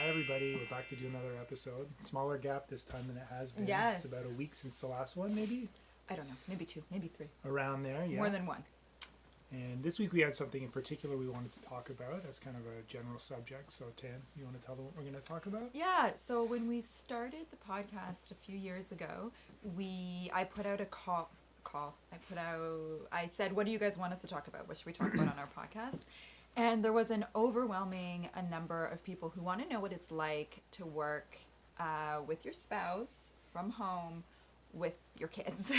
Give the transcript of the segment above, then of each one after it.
Hi everybody, we're back to do another episode. Smaller gap this time than it has been. Yes. It's about a week since the last one, maybe? I don't know. Maybe 2, maybe 3. Around there, yeah. More than 1. And this week we had something in particular we wanted to talk about as kind of a general subject. So Tan, you want to tell them what we're going to talk about? Yeah, so when we started the podcast a few years ago, I put out a call. I said, what do you guys want us to talk about? What should we talk about on our podcast? And there was an overwhelming number of people who want to know what it's like to work with your spouse from home with your kids.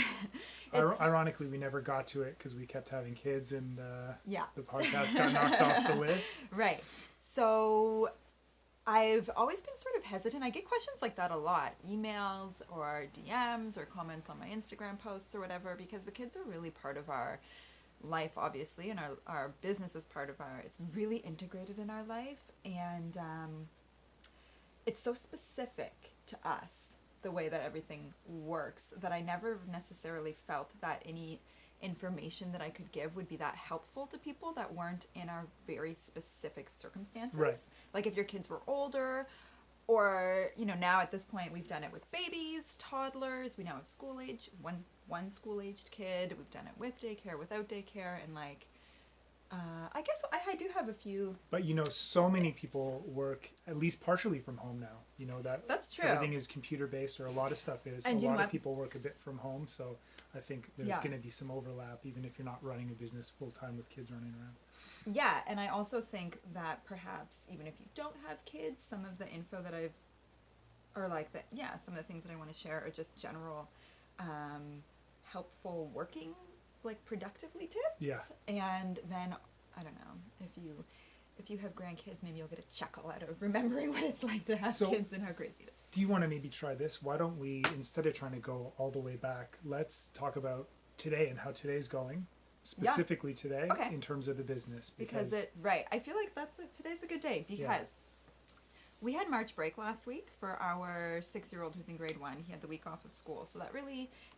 Ironically, we never got to it because we kept having kids and yeah. the podcast got knocked off the list. Right. So I've always been sort of hesitant. I get questions like that a lot, emails or DMs or comments on my Instagram posts or whatever, because the kids are really part of our life, obviously, and our business is part of it's really integrated in our life, and it's so specific to us, the way that everything works, that I never necessarily felt that any information that I could give would be that helpful to people that weren't in our very specific circumstances. Right. Like if your kids were older, or, now at this point we've done it with babies, toddlers, we now have school age, one school-aged kid, we've done it with daycare, without daycare, and I guess I do have a few. But so many people work at least partially from home now. That's true. Everything is computer-based, or a lot of stuff is. And a lot of people work a bit from home, so I think there's going to be some overlap, even if you're not running a business full-time with kids running around. Yeah, and I also think that perhaps even if you don't have kids, some of the info that some of the things that I want to share are just general helpful working, productively tips. Yeah. And then, I don't know, if you have grandkids, maybe you'll get a chuckle out of remembering what it's like to have kids and how crazy it is. Do you want to maybe try this? Why don't we, instead of trying to go all the way back, let's talk about today and how today's going. Specifically today, in terms of the business. Because I feel like today's a good day, because we had March break last week for our 6-year-old who's in grade 1. He had the week off of school. So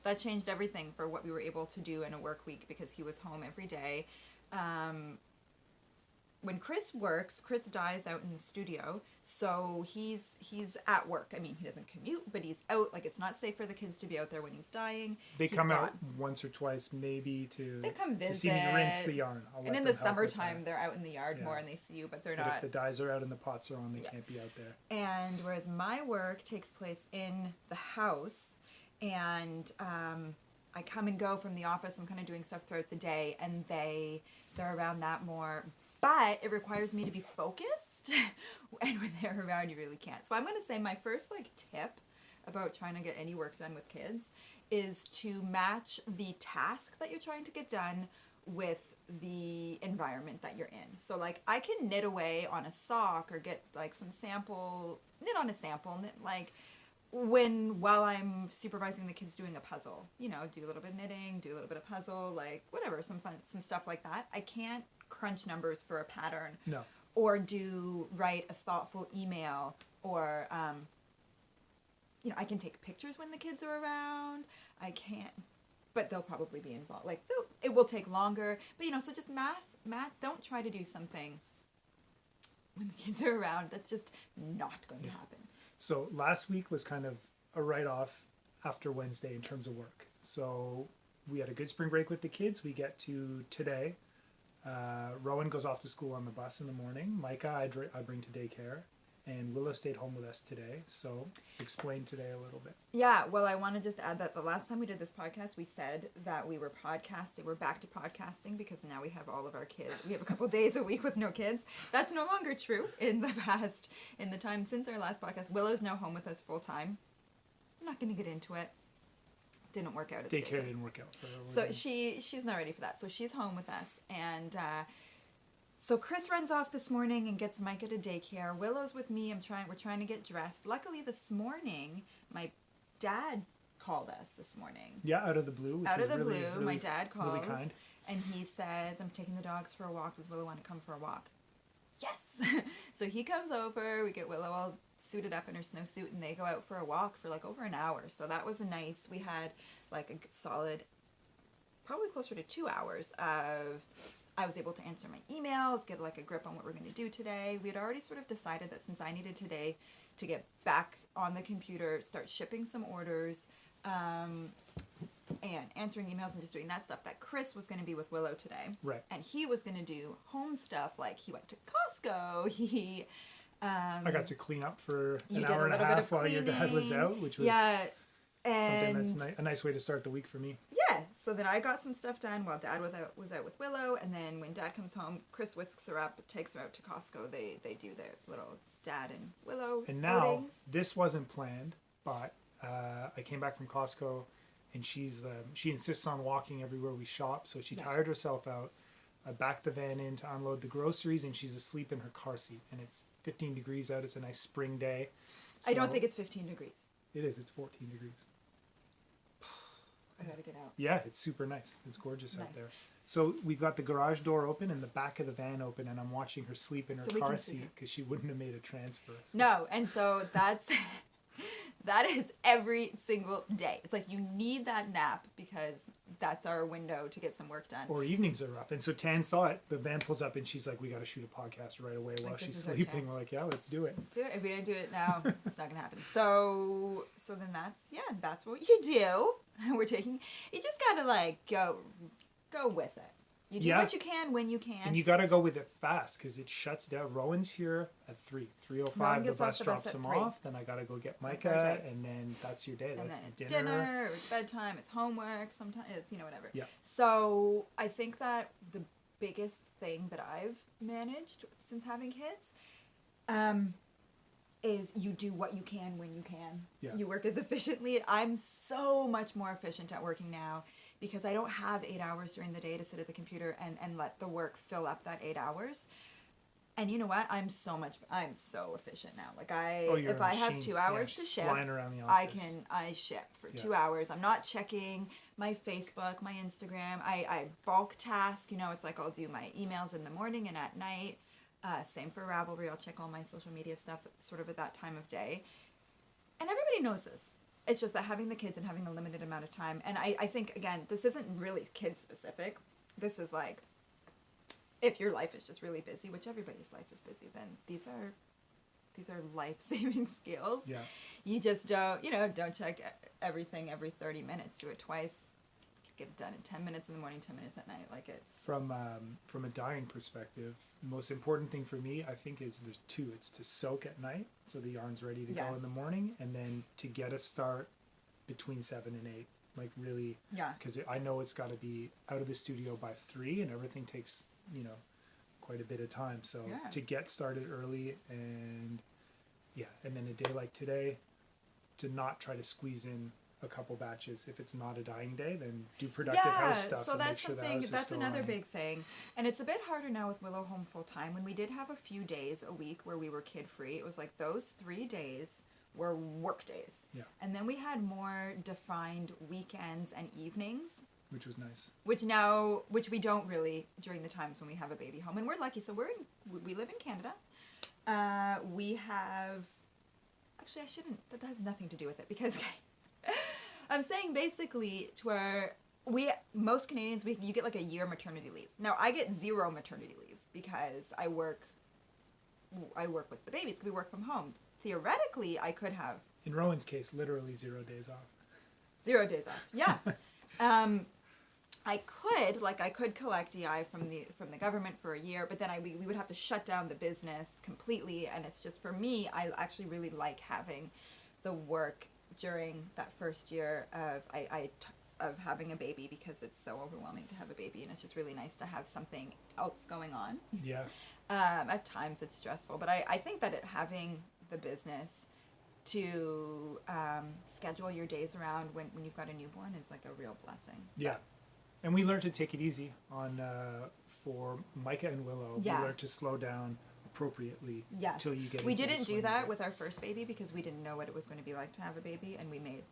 that changed everything for what we were able to do in a work week, because he was home every day. When Chris works, Chris dies out in the studio, so he's at work. I mean, he doesn't commute, but he's out. It's not safe for the kids to be out there when he's dying. They come out once or twice, maybe They come visit. to see me rinse the yarn. And in the summertime, they're out in the yard more and they see you, but they're not. If the dyes are out and the pots are on, they can't be out there. And whereas my work takes place in the house, and I come and go from the office. I'm kind of doing stuff throughout the day, and they're around that more. But it requires me to be focused, and when they're around, you really can't. So I'm going to say my first tip about trying to get any work done with kids is to match the task that you're trying to get done with the environment that you're in. So I can knit away on a sock, or get some sample, knit on a sample, while I'm supervising the kids doing a puzzle, do a little bit of knitting, do a little bit of puzzle, whatever, some stuff like that. I can't crunch numbers for a pattern. No. Or write a thoughtful email, or, I can take pictures when the kids are around. I can't, but they'll probably be involved. It will take longer, but so just don't try to do something when the kids are around. That's just not going to happen. So last week was kind of a write-off after Wednesday in terms of work. So we had a good spring break with the kids. We get to today. Rowan goes off to school on the bus in the morning. Micah, I bring to daycare. And Willow stayed home with us today. So explain today a little bit. Yeah, well, I want to just add that the last time we did this podcast, we said that we were podcasting. We're back to podcasting because now we have all of our kids. We have a couple days a week with no kids. That's no longer true in the time since our last podcast. Willow's now home with us full time. I'm not going to get into it. Didn't work out at daycare. Didn't work out for her. So she's not ready for that. So she's home with us. And so Chris runs off this morning and gets Micah to daycare. Willow's with me. We're trying to get dressed. Luckily this morning, my dad called us this morning. Yeah, out of the blue. Really, my dad calls. Really kind. And he says, I'm taking the dogs for a walk. Does Willow want to come for a walk? Yes. So he comes over. We get Willow all suited up in her snowsuit, and they go out for a walk for over an hour. So that was we had a solid, probably closer to 2 hours of I was able to answer my emails, get like a grip on what we're going to do today. We had already sort of decided that since I needed today to get back on the computer, start shipping some orders, and answering emails and just doing that stuff, that Chris was going to be with Willow today. Right. And he was going to do home stuff, like he went to Costco, he... I got to clean up for you an did a hour and a little bit half of while your dad was cleaning. out, which was Yeah, something and that's a nice way to start the week for me. yeah, so then I got some stuff done while Dad was out with Willow, and then when Dad comes home, Chris whisks her up, takes her out to Costco. They do their little Dad and Willow And now, outings. this wasn't planned, but I came back from Costco, and she insists on walking everywhere we shop, so she tired herself out. I backed the van in to unload the groceries, and she's asleep in her car seat. And it's 15 degrees out. It's a nice spring day. I don't So- think it's 15 degrees. It is. It's 14 degrees. I gotta get out. Yeah, it's super nice. It's gorgeous out Nice. there. So we've got the garage door open and the back of the van open, and I'm watching her sleep in her So we car can see her. seat because she wouldn't have made a transfer. So- No, and so that is every single day. It's like you need that nap because that's our window to get some work done. Or evenings are rough. And so Tan saw it. The van pulls up and she's like, we got to shoot a podcast right away while Like, this she's is our sleeping. chance. We're like, yeah, let's do it. Let's do it. If we didn't do it now, it's not gonna happen. So then that's what you do. We're taking. You just gotta like go with it. You do Yeah. what you can when you can. And you got to go with it fast because it shuts down. Rowan's here at 3:05. Rowan The gets off bus the drops bus at him 3. off. Then I got to go get That's our Micah. day. And then that's your day. and That's then it's dinner, it's bedtime, it's homework. Sometimes it's whatever. Yeah. So I think that the biggest thing that I've managed since having kids, is you do what you can when you can. Yeah. You work as efficiently. I'm so much more efficient at working now because I don't have 8 hours during the day to sit at the computer and let the work fill up that 8 hours. And you know what? I'm so efficient now. Like You're if a I have machine. 2 hours Yeah, to ship, flying around the I office. ship for Yeah. 2 hours. I'm not checking my Facebook, my Instagram. I bulk task. It's like I'll do my emails in the morning and at night. Same for Ravelry. I'll check all my social media stuff sort of at that time of day. And everybody knows this. It's just that having the kids and having a limited amount of time. And I think, again, this isn't really kid specific. This is like, if your life is just really busy, which everybody's life is busy, then these are life-saving skills. Yeah. You just don't check everything every 30 minutes. Do it twice. Get it done in 10 minutes in the morning, 10 minutes at night. Like it's... From a dyeing perspective, the most important thing for me, I think, is there's two. It's to soak at night so the yarn's ready to go in the Yes. morning, and then to get a start between 7 and 8. Like really, Yeah. because I know it's got to be out of the studio by 3, and everything takes quite a bit of time. So Yeah. to get started early and then a day like today, to not try to squeeze in a couple batches. If it's not a dyeing day, then do productive house stuff. So and make that's sure the something. house is That's still another running. big thing, and it's a bit harder now with Willow home full time. When we did have a few days a week where we were kid free, it was like those 3 days were work days. Yeah. And then we had more defined weekends and evenings, Which was nice. which we don't really during the times when we have a baby home. And we're lucky. So we live in Canada. We have, actually I shouldn't, that has nothing to do with it because I'm saying basically most Canadians, you get like a year maternity leave. Now I get 0 maternity leave because I work with the babies. We work from home. Theoretically, I could have In Rowan's case, literally 0 days off. 0 days off. Yeah. I could collect DI from the government for a year, but then we would have to shut down the business completely. And it's just, for me, I actually really like having the work during that first year of having a baby because it's so overwhelming to have a baby, and it's just really nice to have something else going on. Yeah. At times it's stressful, but I think that having the business to schedule your days around when you've got a newborn is like a real blessing. Yeah. And we learned to take it easy on for Micah and Willow. Yeah. We learned to slow down appropriately Yes. till you get We into the didn't do swing of that it. with our first baby because we didn't know what it was going to be like to have a baby, and we made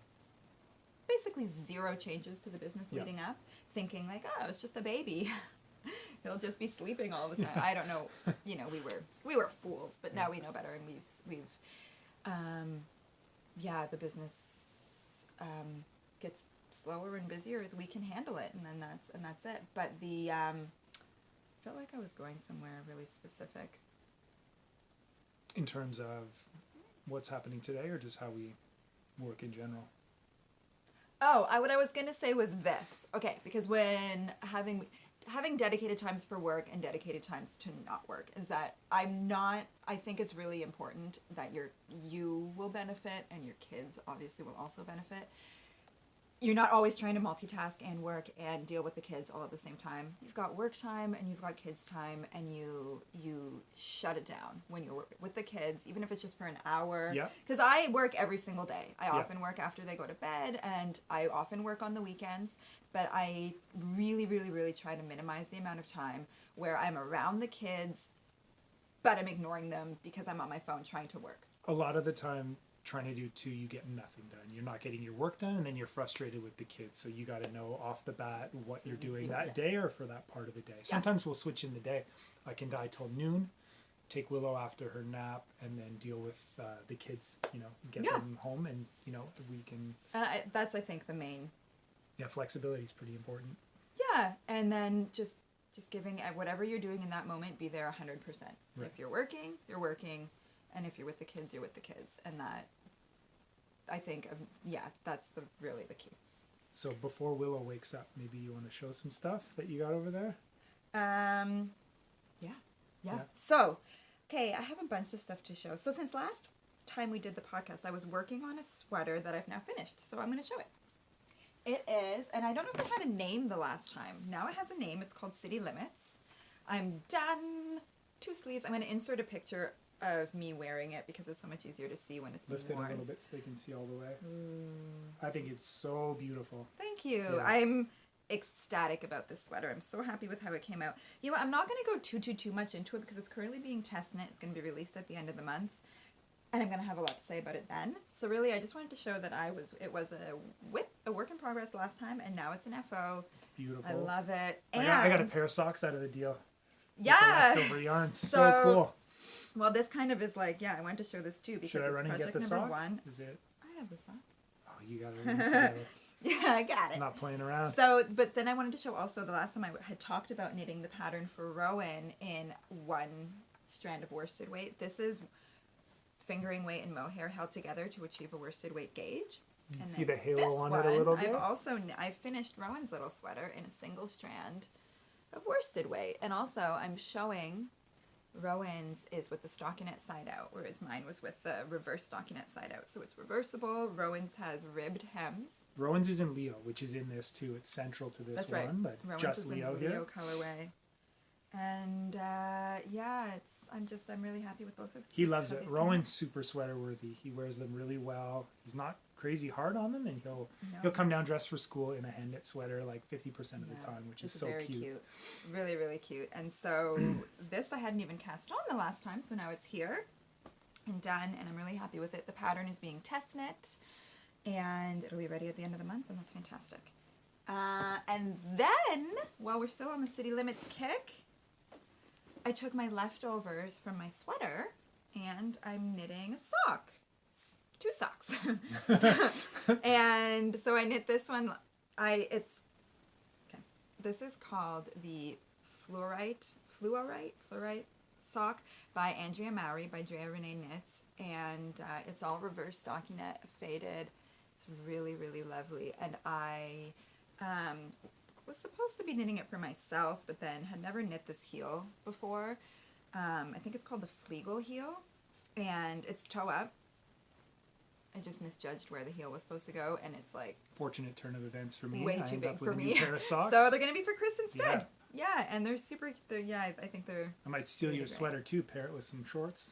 basically 0 changes to the business Yeah. leading up, thinking like, oh, it's just a baby. He'll just be sleeping all the time. I don't know. We were fools, but now we know better, and we've the business gets slower and busier as we can handle it, and then that's it. But felt like I was going somewhere really specific. In terms of what's happening today, or just how we work in general? Oh, what I was gonna say was this. Okay, because when having dedicated times for work and dedicated times to not work is that I think it's really important that you will benefit and your kids obviously will also benefit. You're not always trying to multitask and work and deal with the kids all at the same time. You've got work time and you've got kids time, and you shut it down when you're with the kids, even if it's just for an hour. Yeah. Because I work every single day. I Yeah. often work after they go to bed, and I often work on the weekends. But I really, really, really try to minimize the amount of time where I'm around the kids, but I'm ignoring them because I'm on my phone trying to work. A lot of the time, trying to do two, you get nothing done. You're not getting your work done, and then you're frustrated with the kids. So you got to know off the bat what you're doing that day or for that part of the day. Sometimes we'll switch in the day. I can die till noon, take Willow after her nap, and then deal with the kids. Get them home, and we can. That's I think the main. Yeah, flexibility is pretty important. Yeah, and then just giving whatever you're doing in that moment, be there 100%. Right. If you're working, you're working. And if you're with the kids, you're with the kids. And that, I think, that's really the key. So before Willow wakes up, maybe you want to show some stuff that you got over there? Yeah. So, okay, I have a bunch of stuff to show. So since last time we did the podcast, I was working on a sweater that I've now finished. So I'm going to show it. It is, and I don't know if it had a name the last time. Now it has a name. It's called City Limits. I'm done. 2 sleeves. I'm going to insert a picture of me wearing it because it's so much easier to see when it's being Lift it worn. a little bit so they can see all the way. I think it's so beautiful. Thank you. Yeah. I'm ecstatic about this sweater. I'm so happy with how it came out. You know what? I'm not going to go too much into it because it's currently being test knit. It's going to be released at the end of the month, and I'm going to have a lot to say about it then. So really, I just wanted to show that it was a work in progress last time, and now it's an FO. It's beautiful. I love it. I got a pair of socks out of the deal. Yeah. With the leftover yarn. So cool. Well, this kind of is like, I wanted to show this too because Should I it's run and project get the number sock? 1. Is it? I have the sock. Oh, you got it. Yeah, I got it. Not playing around. So, but then I wanted to show also the last time I had talked about knitting the pattern for Rowan in 1 strand of worsted weight. This is fingering weight and mohair held together to achieve a worsted weight gauge. You And see then the halo this on it a little bit? I've finished Rowan's little sweater in a single strand of worsted weight. And also I'm showing Rowan's is with the stockinette side out, whereas mine was with the reverse stockinette side out. So it's reversible. Rowan's has ribbed hems. Rowan's is in Leo, which is in this too. It's central to this That's right. one, but Rowan's just is Leo in here. Leo colorway. And I'm really happy with both of He loves it. these Rowan's super sweater worthy. He wears them really well. He's not crazy hard on them, and he'll come down dressed for school in a hand knit sweater like 50% of the time, which is so very cute. Really, really cute. And so this I hadn't even cast on the last time, so now it's here and done, and I'm really happy with it. The pattern is being test knit, and it'll be ready at the end of the month, and that's fantastic. And then, while we're still on the City Limits kick, I took my leftovers from my sweater, and I'm knitting a sock. 2 socks. And so I knit this one. This is called the Fluorite sock by Andrea Mowry by Drea Renee Knits, and it's all reverse stockinette faded. It's really, really lovely, and I was supposed to be knitting it for myself, but then had never knit this heel before. I think it's called the Flegel heel, and it's toe up. I just misjudged where the heel was supposed to go, and it's like Fortunate turn of events for me. way I too end big up for with a me. new pair of socks. So they're gonna be for Chris instead. Yeah, and they're super. I think they're I might steal your great. sweater too. Pair it with some shorts.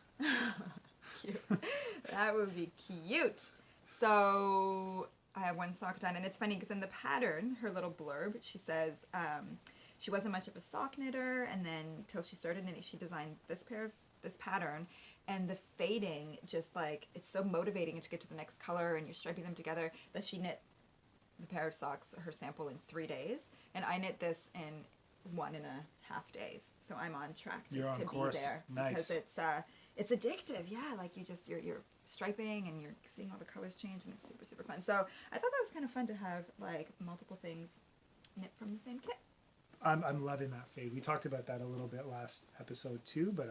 cute. That would be cute. So I have 1 sock done, and it's funny because in the pattern, her little blurb, she says she wasn't much of a sock knitter, and then till she started knitting, she designed this pattern. And the fading, just like, it's so motivating to get to the next color, and you're striping them together, that she knit the pair of socks, her sample, in 3 days. And I knit this in 1.5 days. So I'm on track to You're on be course. there. Nice. Because it's addictive. Yeah, like you're striping, and you're seeing all the colors change, and it's super, super fun. So I thought that was kind of fun to have, like, multiple things knit from the same kit. I'm loving that fade. We talked about that a little bit last episode too, but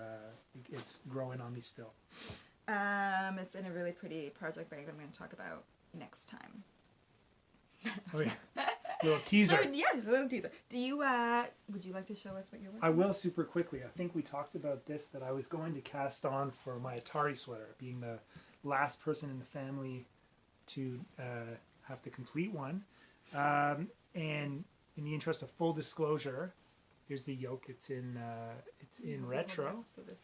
it's growing on me still. It's in a really pretty project bag that I'm going to talk about next time. Oh yeah, little teaser. So, yeah, a little teaser. Do you? Would you like to show us what you're working I will super quickly. I think we talked about this, that I was going to cast on for my Atari sweater, being the last person in the family to have to complete one. And in the interest of full disclosure, here's the yoke. It's in retro. So this...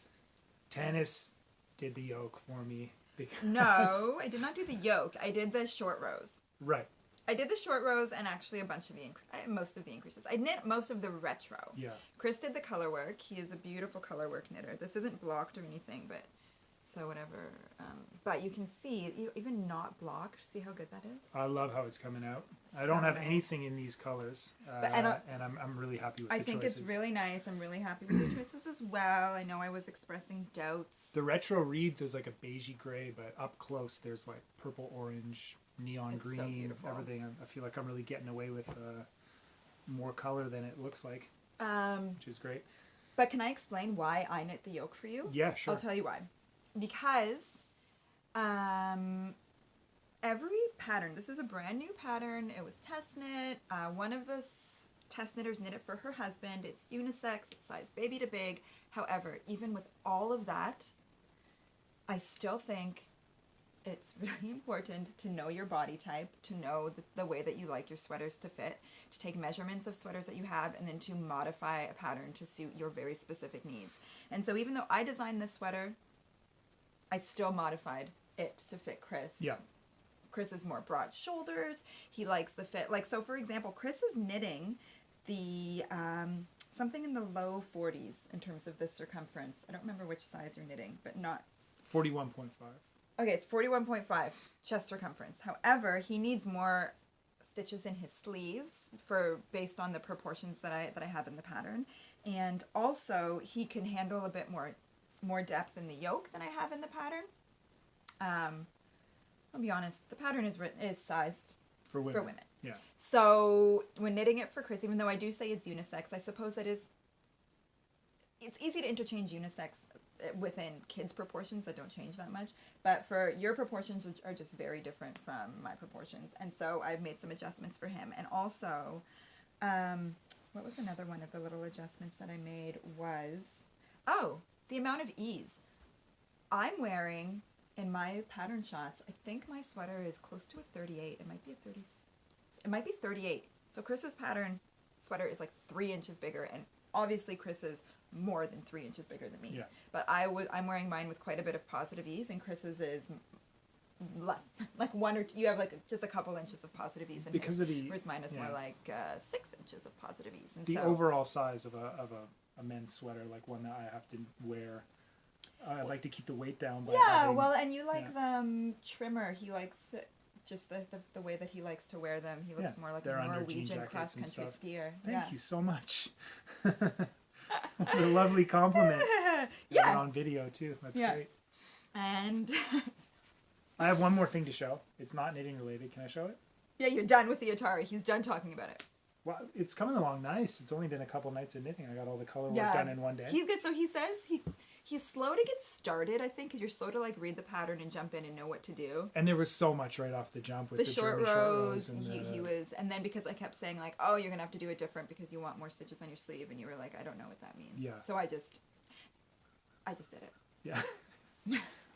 Tanis did the yoke for me. Because No, I did not do the yoke. I did the short rows. Right. I did the short rows and actually a bunch of most of the increases. I knit most of the retro. Yeah. Chris did the colorwork. He is a beautiful colorwork knitter. This isn't blocked or anything, but so whatever. But you can see, even not blocked, see how good that is? I love how it's coming out. I So don't have nice. anything in these colors, and I'm really happy with I the think choices. it's really nice. I'm really happy with the choices as well. I know I was expressing doubts. The retro reads as like a beigey gray, but up close there's like purple, orange, neon It's so green, beautiful. everything. I feel like I'm really getting away with more color than it looks like, which is great. But can I explain why I knit the yoke for you? Yeah, sure. I'll tell you why. Because every pattern, this is a brand new pattern. It was test knit. One of the test knitters knit it for her husband. It's unisex. It's size baby to big. However, even with all of that, I still think it's really important to know your body type, to know the way that you like your sweaters to fit, to take measurements of sweaters that you have, and then to modify a pattern to suit your very specific needs. And so even though I designed this sweater, I still modified it to fit Chris. Yeah. Chris is more broad shoulders. He likes the fit. Like, so for example, Chris is knitting the, something in the low 40s in terms of the circumference. I don't remember which size you're knitting, but not. 41.5. Okay, it's 41.5 chest circumference. However, he needs more stitches in his sleeves based on the proportions that I have in the pattern. And also, he can handle a bit more depth in the yoke than I have in the pattern. I'll be honest, the pattern is sized For women. for women. Yeah. So when knitting it for Chris, even though I do say it's unisex, I suppose it's easy to interchange unisex within kids' proportions that don't change that much. But for your proportions are just very different from my proportions. And so I've made some adjustments for him. And also, what was another one of the little adjustments that I made was, the amount of ease. I'm wearing, in my pattern shots, I think my sweater is close to a 38. It might be a 30. It might be 38. So Chris's pattern sweater is like 3 inches bigger, and obviously Chris is more than 3 inches bigger than me. Yeah. But I'm wearing mine with quite a bit of positive ease, and Chris's is less, like 1 or 2. You have like just a couple inches of positive ease, Because of the whereas mine is more like 6 inches of positive ease. And the so, overall size of a men's sweater, like one that I have to wear. I like to keep the weight down. By having, and you like them trimmer. He likes just the way that he likes to wear them. He looks more like they're a under jean Norwegian jackets and cross-country stuff. skier. Thank you so much. What a lovely compliment. Yeah. On video too. That's Yeah. great. And I have one more thing to show. It's not knitting related. Can I show it? yeah, you're done with the Atari. He's done talking about it. Well, it's coming along nice. It's only been a couple nights of knitting. I got all the color work done in one day. He's good. So he says he's slow to get started, I think, because you're slow to like read the pattern and jump in and know what to do. And there was so much right off the jump with The the short German rows, and he was, and then because I kept saying like, oh, you're gonna have to do it different because you want more stitches on your sleeve, and you were like, I don't know what that means. Yeah. So I just did it. Yeah.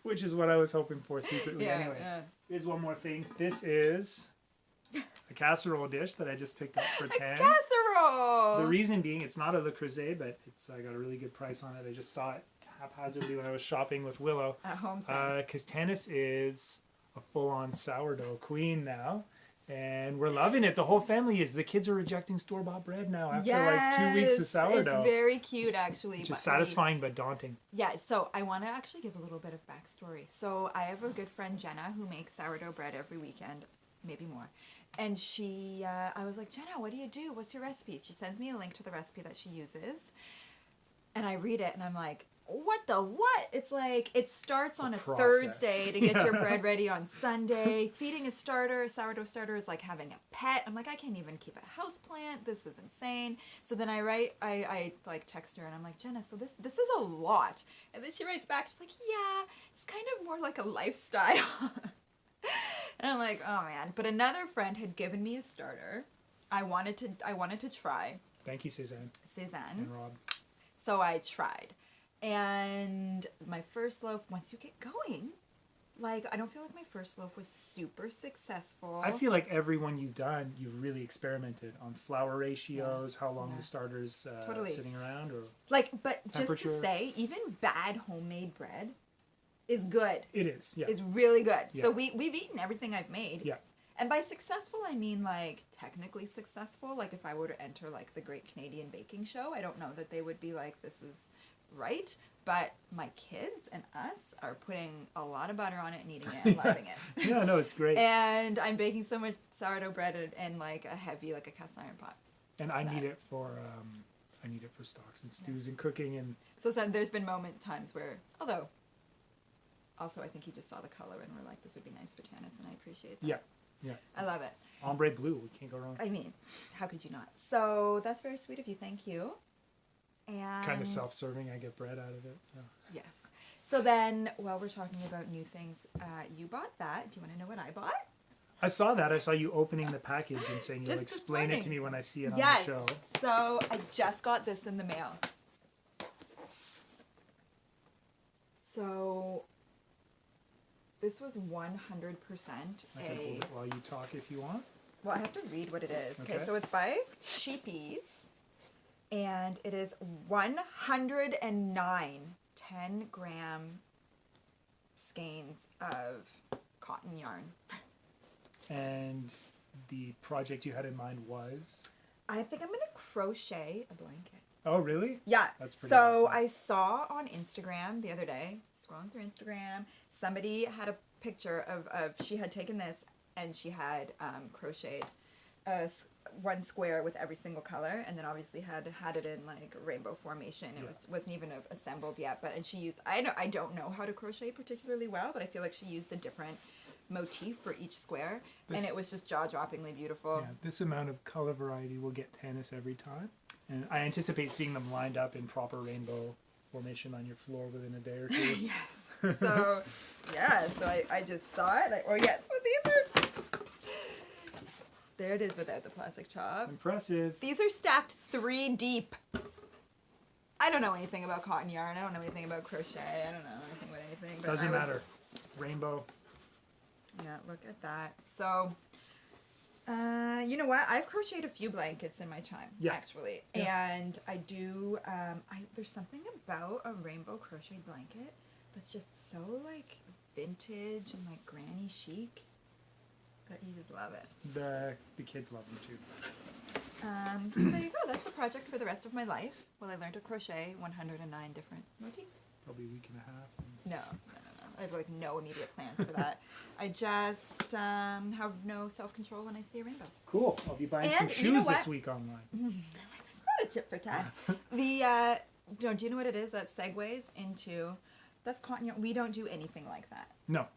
Which is what I was hoping for secretly. Anyway, here's one more thing. This is a casserole dish that I just picked up for 10. Casserole! The reason being, it's not a Le Creuset, but I got a really good price on it. I just saw it haphazardly when I was shopping with Willow. At home sense. Because Tanis is a full-on sourdough queen now. And we're loving it. The whole family is. The kids are rejecting store-bought bread now after like 2 weeks of sourdough. It's very cute, actually. Which is satisfying but daunting. Yeah, so I want to actually give a little bit of backstory. So I have a good friend, Jenna, who makes sourdough bread every weekend, maybe more. And I was like, Jenna, what do you do? What's your recipe? She sends me a link to the recipe that she uses. And I read it, and I'm like, what the what? It's like it starts on a process. Thursday to get your bread ready on Sunday. Feeding a sourdough starter is like having a pet. I'm like, I can't even keep a house plant. This is insane. So then I like text her and I'm like, Jenna, so this is a lot. And then she writes back, she's like, yeah, it's kind of more like a lifestyle. And I'm like, oh man. But another friend had given me a starter. I wanted to try. Thank you, Cezanne. Cezanne. And Rob. So I tried. And my first loaf, once you get going, like, I don't feel like my first loaf was super successful. I feel like every one you've done, you've really experimented on flour ratios, how long the starter's Totally. sitting around, or like, but just temperature. to say, even bad homemade bread is good. It is, yeah. Is really good. Yeah. So we've eaten everything I've made. Yeah. And by successful, I mean, like, technically successful. Like, if I were to enter, like, the Great Canadian Baking Show, I don't know that they would be like, this is right. But my kids and us are putting a lot of butter on it and eating it and loving it. Yeah, no, it's great. And I'm baking so much sourdough bread in, like, a heavy, like, a cast iron pot. And I need it for stocks and stews and cooking. And So there's been times where, although, also I think you just saw the color and were like, this would be nice for Tanis, and I appreciate that. yeah. I love it. Ombre blue, we can't go wrong. I mean, how could you not? So that's very sweet of you. Thank you. And Kind of self-serving. I get bread out of it. So. yes. So then, while we're talking about new things, you bought that. Do you want to know what I bought? I saw that. I saw you opening the package and saying you'll Just this explain it to morning. me when I see it on Yes. the show. So I just got this in the mail. So this was 100% I can hold it while you talk if you want. Well, I have to read what it is. Okay, Okay. so it's by Sheepies, and it is 109 10-gram skeins of cotton yarn. And the project you had in mind was? I think I'm going to crochet a blanket. Oh, really? Yeah. That's pretty So awesome. I saw on Instagram the other day, scrolling through Instagram, somebody had a picture of she had taken this and she had crocheted one square with every single color, and then obviously had it in like rainbow formation. It wasn't even assembled yet, and she used I don't know how to crochet particularly well, but I feel like she used a different motif for each square, and it was just jaw-droppingly beautiful. Yeah, this amount of color variety will get Tanis every time. And I anticipate seeing them lined up in proper rainbow formation on your floor within a day or two. Yes. So, yeah, so I just saw it. So these are... There it is without the plastic top. Impressive. These are stacked 3 deep. I don't know anything about cotton yarn. I don't know anything about crochet. I don't know anything about anything. But Doesn't matter. Rainbow. Yeah, look at that. So, you know what? I've crocheted a few blankets in my time, actually. Yeah. And I do, there's something about a rainbow crocheted blanket that's just so, like, vintage and, like, granny chic that you just love it. The kids love them, too. So there you go. That's the project for the rest of my life. Well, I learned to crochet 109 different motifs. Probably a week and a half. No. I have, like, no immediate plans for that. I just have no self-control when I see a rainbow. Cool. I'll be buying some And you know shoes this what? week online. It's not a tip for tat. Do you know what it is that segues into? That's cotton yarn. We don't do anything like that. No.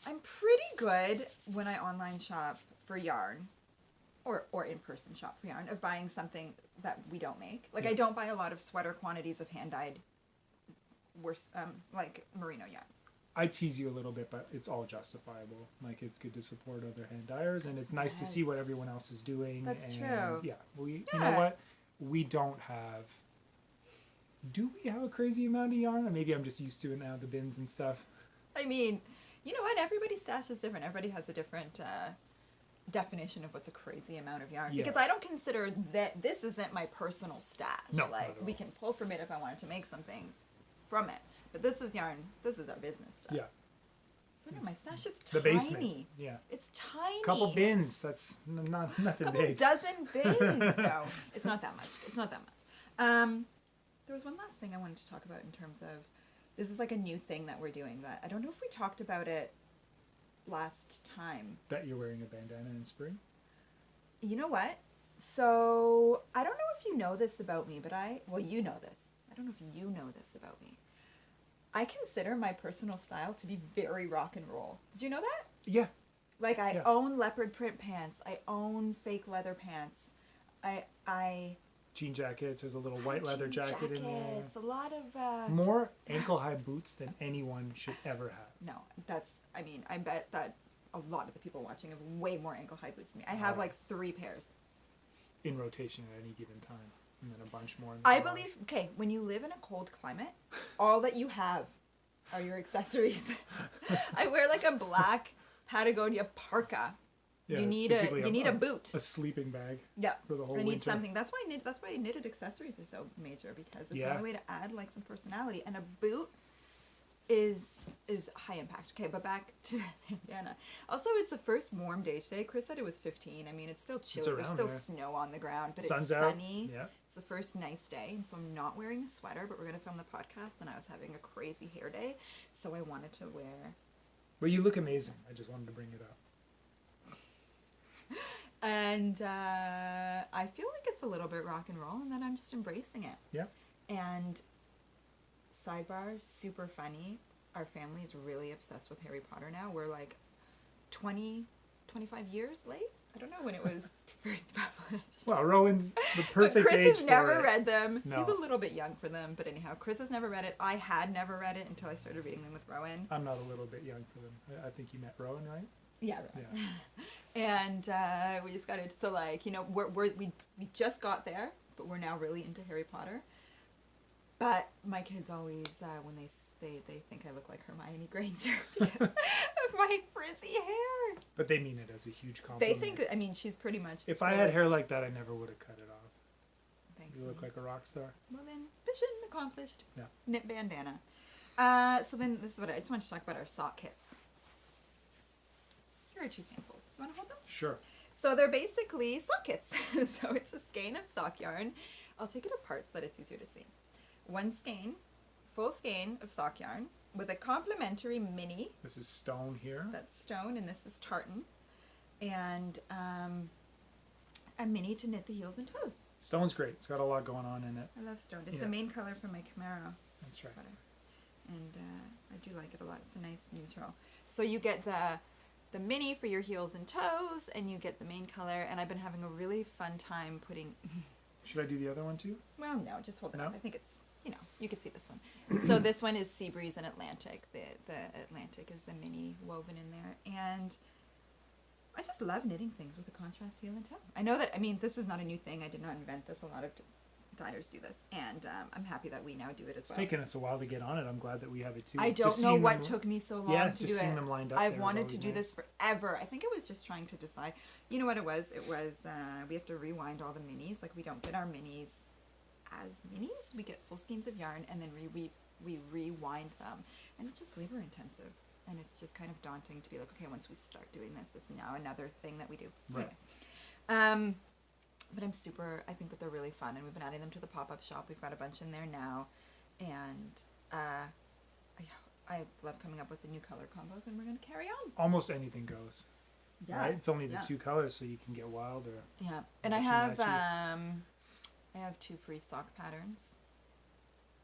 I'm pretty good when I online shop for yarn, or in-person shop for yarn, of buying something that we don't make. Like, I don't buy a lot of sweater quantities of hand-dyed, like merino yarn. I tease you a little bit, but it's all justifiable. Like, it's good to support other hand dyers, and it's nice to see what everyone else is doing. That's and true. Yeah, you know what? We don't have... Do we have a crazy amount of yarn? Or maybe I'm just used to it now, the bins and stuff. I mean, you know what? Everybody's stash is different. Everybody has a different definition of what's a crazy amount of yarn. Yeah. Because I don't consider that this isn't my personal stash. No, like, not at we all. can pull from it if I wanted to make something from it. But this is yarn. This is our business stuff. Yeah. So no, my stash is The tiny. basement. Yeah. It's tiny. Couple bins. That's nothing Couple big. dozen bins. No, it's not that much. It's not that much. There was one last thing I wanted to talk about in terms of, this is like a new thing that we're doing that I don't know if we talked about it last time. That you're wearing a bandana in spring? You know what? So I don't know if you know this about me, but well, you know this. I don't know if you know this about me. I consider my personal style to be very rock and roll. Did you know that? Yeah. Like I Yeah. own leopard print pants. I own fake leather pants. I Jean jackets. There's a little white leather jacket in there. It's a lot of More ankle-high boots than anyone should ever have. No, I mean, I bet that a lot of the people watching have way more ankle-high boots than me. I have like 3 pairs. In rotation at any given time. And then a bunch more. I believe, okay, when you live in a cold climate, all that you have are your accessories. I wear like a black Patagonia parka. Yeah, you need a boot. A sleeping bag. Yeah. For the whole I need winter. something. That's why knitted accessories are so major, because it's the Yeah. only way to add like some personality. And a boot is high impact. Okay, but back to Indiana. Also, it's the first warm day today. Chris said it was 15. I mean, it's still chilly. There's around still there. snow on the ground, but Sun's it's out. sunny. Yeah. It's the first nice day, and so I'm not wearing a sweater, but we're going to film the podcast, and I was having a crazy hair day, so I wanted to wear... Well, you look amazing. I just wanted to bring it up. And I feel like it's a little bit rock and roll, and then I'm just embracing it. Yeah. And sidebar, super funny. Our family is really obsessed with Harry Potter now. We're like 25 years late. I don't know when it was first published. Well, Rowan's the But perfect Chris age has for never it. read them. No. He's a little bit young for them, but anyhow, Chris has never read it. I had never read it until I started reading them with Rowan. I'm not a little bit young for them. I think you met Rowan, right? Yeah, right. Yeah. And we just got into, so like, you know, we just got there, but we're now really into Harry Potter. But my kids always, when they think I look like Hermione Granger because of my frizzy hair. But they mean it as a huge They compliment. think, I mean, she's pretty much... If I had hair like that, I never would have cut it off. Thanks. You look like a rock star. Well then, mission accomplished. Yeah. Knit bandana. So then, this is what I just wanted to talk about our sock kits. Here are 2 samples. You want to hold them? Sure. So they're basically sock kits. So it's a skein of sock yarn. I'll take it apart so that it's easier to see. 1 skein, full skein of sock yarn with a complementary mini. This is stone here. That's stone, and this is tartan. And a mini to knit the heels and toes. Stone's great. It's got a lot going on in it. I love stone. It's Yeah. the main color for my Camaro That's right. sweater. And I do like it a lot. It's a nice neutral. So you get the mini for your heels and toes, and you get the main color. And I've been having a really fun time putting... Should I do the other one too? Well, no, just hold it No? up. I think it's, you know, you can see this one. So this one is Sea Breeze and Atlantic. The Atlantic is the mini woven in there. And I just love knitting things with a contrast heel and toe. I know that, I mean, this is not a new thing. I did not invent this. A lot of dyers do this. And I'm happy that we now do it as It's well. taken us a while to get on it. I'm glad that we have it too. I don't Just know seeing what them- took me so long Yeah, to do just seeing it. them lined up I've there is wanted to always do this nice. forever. I think it was just trying to decide. You know what it was? It was we have to rewind all the minis. Like, we don't get our minis as minis. We get full skeins of yarn, and then we rewind them. And it's just labor intensive. And it's just kind of daunting to be like, okay, once we start doing this is now another thing that we do. Right. Anyway. But I think that they're really fun, and we've been adding them to the pop-up shop. We've got a bunch in there now, and I love coming up with the new color combos, and we're going to carry on. Almost anything goes. Yeah. Right? It's only the yeah. 2 colors, so you can get wild or... Yeah. And I have 2 free sock patterns.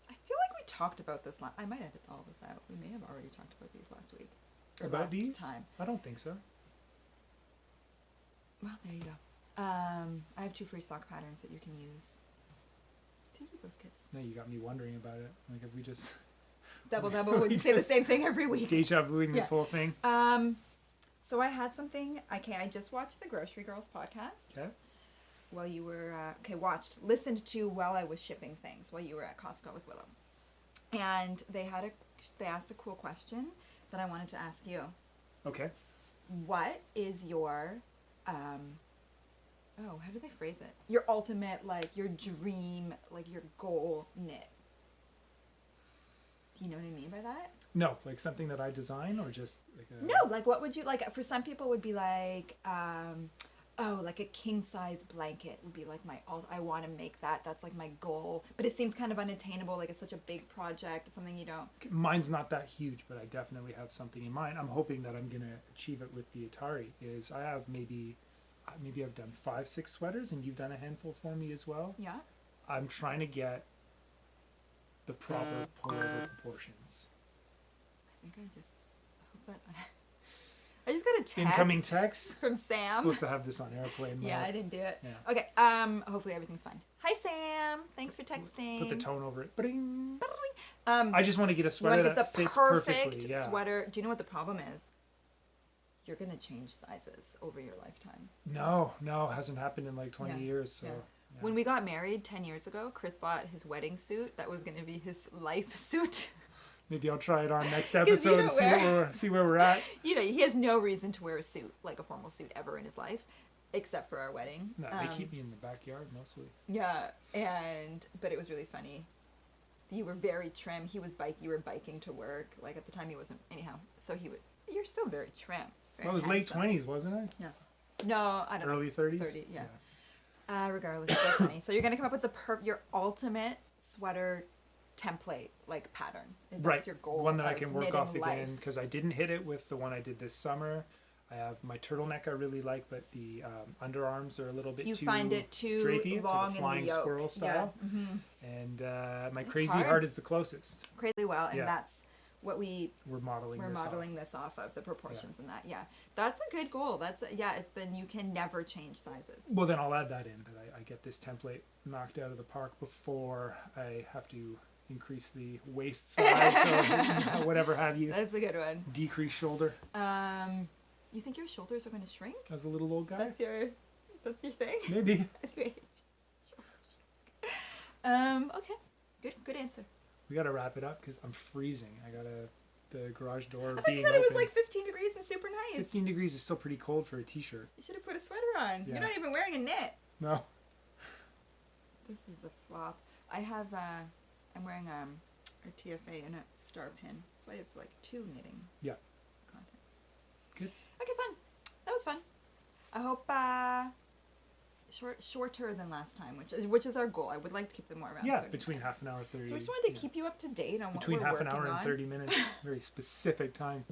I feel like we talked about this I might edit all this out. We may have already talked about these last week. Or About last these? time. I don't think so. Well, there you go. I have 2 free sock patterns that you can use to use those kits. No, you got me wondering about it. Like, if we just... Double, when you say the same thing every week. Deja vuing this Yeah. whole thing. So I had something. Okay, I just watched the Grocery Girls podcast Okay. while you were listened to while I was shipping things while you were at Costco with Willow, and they asked a cool question that I wanted to ask you. Okay. What is your how do they phrase it? Your ultimate, like, your dream, like, your goal knit. Do you know what I mean by that? No, like something that I design or just like a... No, like, what would you, like, for some people would be like, like a king size blanket would be like I want to make that. That's like my goal. But it seems kind of unattainable. Like, it's such a big project. It's something you don't. Mine's not that huge, but I definitely have something in mind. I'm hoping that I'm going to achieve it with the Atari. Is I have maybe I've done 5-6 sweaters, and you've done a handful for me as well. Yeah. I'm trying to get the proper pullover proportions. I think I just hope that I just got a text Incoming text. from Sam. Supposed to have this on airplane mode. Yeah, I didn't do it. Yeah. Okay. Hopefully everything's fine. Hi Sam. Thanks for texting. Put the tone over it. Bring. Um, I just want to get a you sweater want to get that the fits perfect perfectly. Yeah. sweater. Do you know what the problem is? You're gonna change sizes over your lifetime. No, hasn't happened in like 20 Yeah, years. So. yeah. Yeah. When we got married 10 years ago, Chris bought his wedding suit. That was gonna be his life suit. Maybe I'll try it on next 'Cause episode you to see where we're at. You know, he has no reason to wear a suit, like a formal suit, ever in his life, except for our wedding. No, they keep me in the backyard mostly. Yeah, but it was really funny. You were very trim. You were biking to work. Like at the time, he wasn't. Anyhow, so you're still very trim. Well, I was late 20s, wasn't I? Yeah. No, I don't know. Early 30s. 30, yeah. Regardless, it's so funny. So you're gonna come up with your ultimate sweater template, like pattern. That's your goal? One that I of can work knitting off life? again, because I didn't hit it with the one I did this summer. I have my turtleneck I really like, but the underarms are a little bit You too find it too drapey. It's long like a flying in the yoke. squirrel style. Yeah. Mm-hmm. And my It's crazy hard. heart is the closest. Crazy well, and Yeah. that's what we're modeling this off of the proportions and that. Yeah, that's a good goal. It's then you can never change sizes. Well, then I'll add that in, that I get this template knocked out of the park before I have to increase the waist size or whatever have you. That's a good one. Decrease shoulder You think your shoulders are going to shrink? as a little old guy. That's your thing. Maybe. As you age. Okay. Good answer. We got to wrap it up because I'm freezing. The garage door I thought being you said it was open. like 15 degrees and super nice. 15 degrees is still pretty cold for a t-shirt. You should have put a sweater on. Yeah. You're not even wearing a knit. No. This is a flop. I'm wearing a TFA and a star pin. So I have like 2 knitting Yeah. contents. Good. Okay, fun. That was fun. I hope shorter than last time, which is our goal. I would like to keep them more around. Yeah, 30 between minutes. half an hour, 30. So I just wanted to keep you up to date on between what we're half an working hour and on. 30 minutes. Very specific time.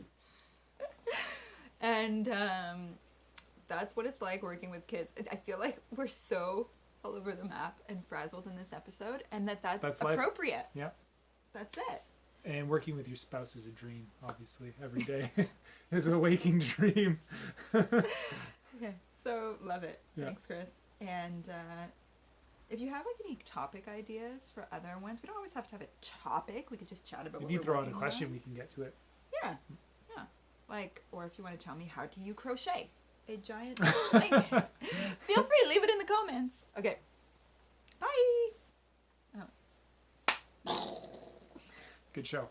And that's what it's like working with kids. I feel like we're so all over the map and frazzled in this episode, and that's life. appropriate. Yeah. That's it. And working with your spouse is a dream, obviously. Every day is a waking dream. Okay, so love it. Yeah. Thanks, Chris. And if you have like any topic ideas for other ones, we don't always have to have a topic. We could just chat about If what you we're throw out a working question, on. we can get to it. Yeah. Like, or if you want to tell me, how do you crochet a giant blanket? Feel free, leave it in the comments. Okay. Bye. Good show.